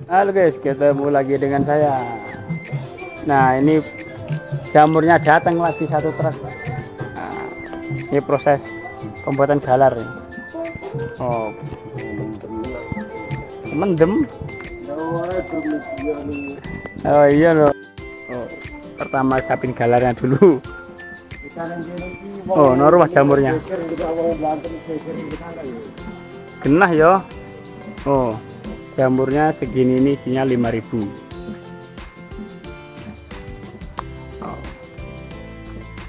Halo guys, ketemu lagi dengan saya. Nah, ini jamurnya datang lagi satu truk. Nah, ini proses pembuatan galar. Oh, mendem. Oh iya loh. Oh, pertama siapin galarnya dulu. Oh, normal jamurnya. Genah ya. Oh, jamurnya segini, ini isinya 5.000. Oh,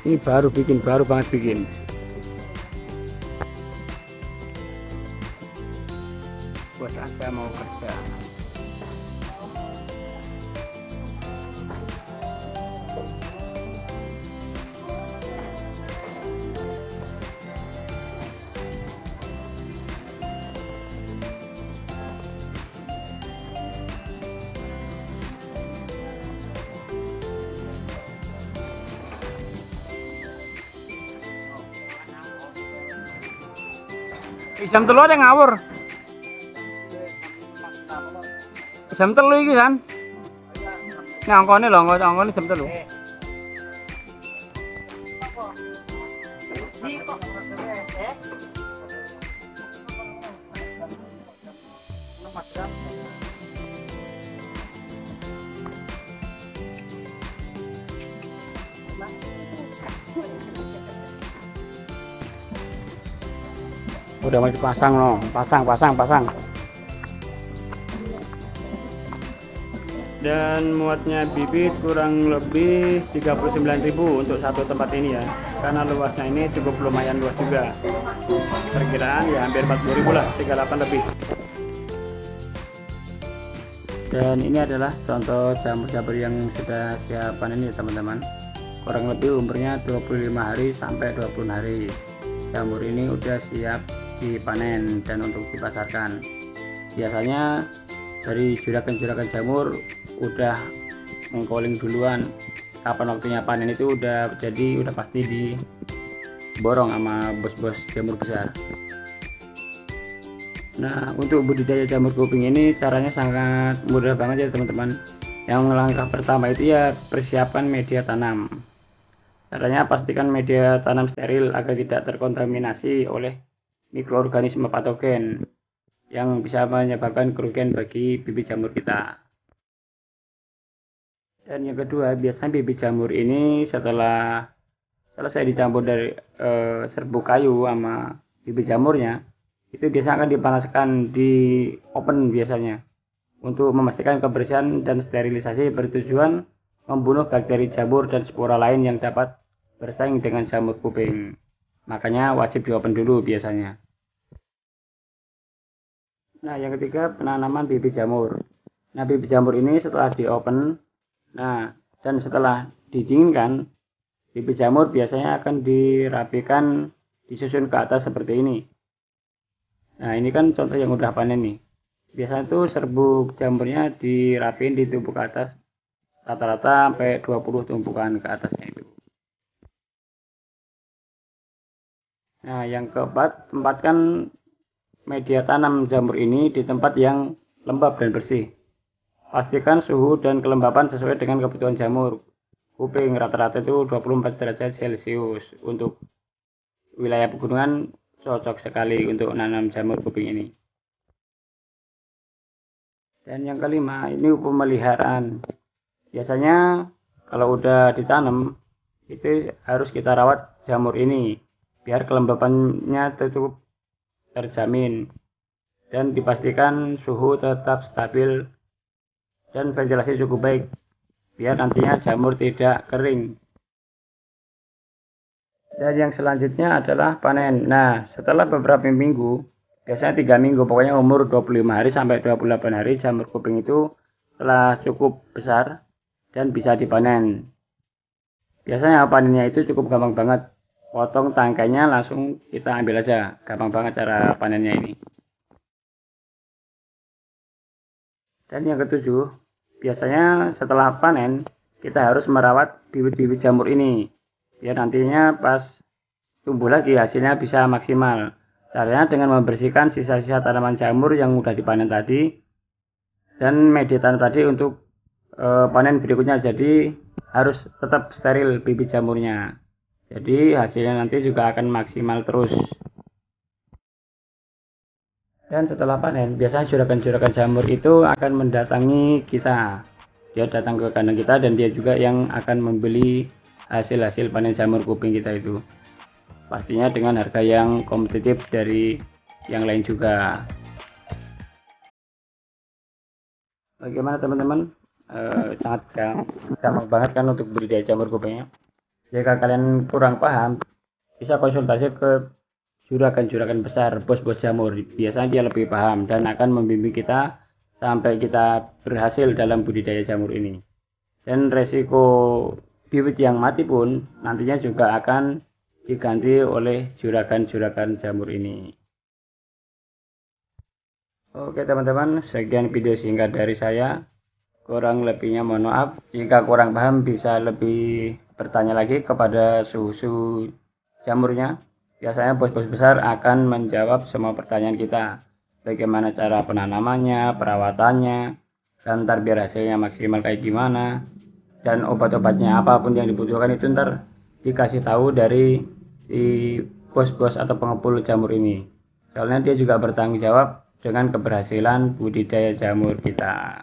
ini baru banget bikin. Buat aja mau kerja. Jam telu ada ngawur. Jam telu iki kan. Nah, angkone lho, angkone jam telu. Udah masih pasang loh, pasang. Dan muatnya bibit kurang lebih 39.000 untuk satu tempat ini ya, karena luasnya ini cukup lumayan luas juga, perkiraan ya hampir 40.000 lah, 38 lebih. Dan ini adalah contoh jamur-jamur yang sudah siap panen ya teman-teman, kurang lebih umurnya 25 hari sampai 20 hari. Jamur ini udah siap dipanen dan untuk dipasarkan. Biasanya dari juragan-juragan jamur udah mengkoling duluan kapan waktunya panen, itu udah pasti diborong sama bos-bos jamur besar. Nah, untuk budidaya jamur kuping ini caranya sangat mudah banget ya teman-teman. Yang langkah pertama itu ya persiapan media tanam. Caranya pastikan media tanam steril agar tidak terkontaminasi oleh mikroorganisme patogen yang bisa menyebabkan kerugian bagi bibit jamur kita. Dan yang kedua, biasanya bibit jamur ini setelah selesai dicampur dari serbuk kayu sama bibit jamurnya, itu biasanya akan dipanaskan di oven biasanya untuk memastikan kebersihan dan sterilisasi, bertujuan membunuh bakteri jamur dan spora lain yang dapat bersaing dengan jamur kuping. Makanya wajib di oven dulu biasanya. Nah, yang ketiga, penanaman bibit jamur. Nah, bibit jamur ini setelah di oven, nah, dan setelah didinginkan, bibit jamur biasanya akan dirapikan, disusun ke atas seperti ini. Nah, ini kan contoh yang udah panen nih. Biasanya tuh serbuk jamurnya dirapin, ditumpuk ke atas, rata-rata sampai 20 tumpukan ke atasnya itu. Nah, yang keempat, tempatkan media tanam jamur ini di tempat yang lembab dan bersih. Pastikan suhu dan kelembapan sesuai dengan kebutuhan jamur kuping, rata-rata itu 24 derajat Celcius. Untuk wilayah pegunungan cocok sekali untuk nanam jamur kuping ini. Dan yang kelima, ini pemeliharaan. Biasanya kalau udah ditanam, itu harus kita rawat jamur ini biar kelembapannya cukup terjamin dan dipastikan suhu tetap stabil dan ventilasi cukup baik biar nantinya jamur tidak kering. Dan yang selanjutnya adalah panen. Nah, setelah beberapa minggu, biasanya 3 minggu, pokoknya umur 25 hari sampai 28 hari, jamur kuping itu telah cukup besar dan bisa dipanen. Biasanya panennya itu cukup gampang banget. Potong tangkainya langsung kita ambil aja. Gampang banget cara panennya ini. Dan yang ketujuh, biasanya setelah panen kita harus merawat bibit-bibit jamur ini biar nantinya pas tumbuh lagi hasilnya bisa maksimal. Caranya dengan membersihkan sisa-sisa tanaman jamur yang sudah dipanen tadi dan media tanam tadi untuk panen berikutnya, jadi harus tetap steril bibit jamurnya, jadi hasilnya nanti juga akan maksimal terus. Dan setelah panen, biasanya juragan-juragan jamur itu akan mendatangi kita. Dia datang ke kandang kita dan dia juga yang akan membeli hasil-hasil panen jamur kuping kita itu. Pastinya dengan harga yang kompetitif dari yang lain juga. Bagaimana teman-teman? Sangat gampang banget kan untuk budidaya jamur kupingnya. Jika kalian kurang paham, bisa konsultasi ke juragan-juragan besar, bos-bos jamur. Biasanya dia lebih paham dan akan membimbing kita sampai kita berhasil dalam budidaya jamur ini. Dan resiko bibit yang mati pun nantinya juga akan diganti oleh juragan-juragan jamur ini. Oke teman-teman, sekian video singkat dari saya. Kurang lebihnya mohon maaf. Jika kurang paham bisa lebih bertanya lagi kepada suhu jamurnya. Biasanya bos-bos besar akan menjawab semua pertanyaan kita. Bagaimana cara penanamannya, perawatannya, dan ntar biar hasilnya maksimal kayak gimana. Dan obat-obatnya apapun yang dibutuhkan itu ntar dikasih tahu dari si bos-bos atau pengepul jamur ini. Soalnya dia juga bertanggung jawab dengan keberhasilan budidaya jamur kita.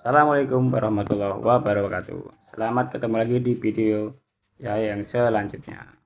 Assalamualaikum warahmatullahi wabarakatuh. Selamat ketemu lagi di video yang selanjutnya.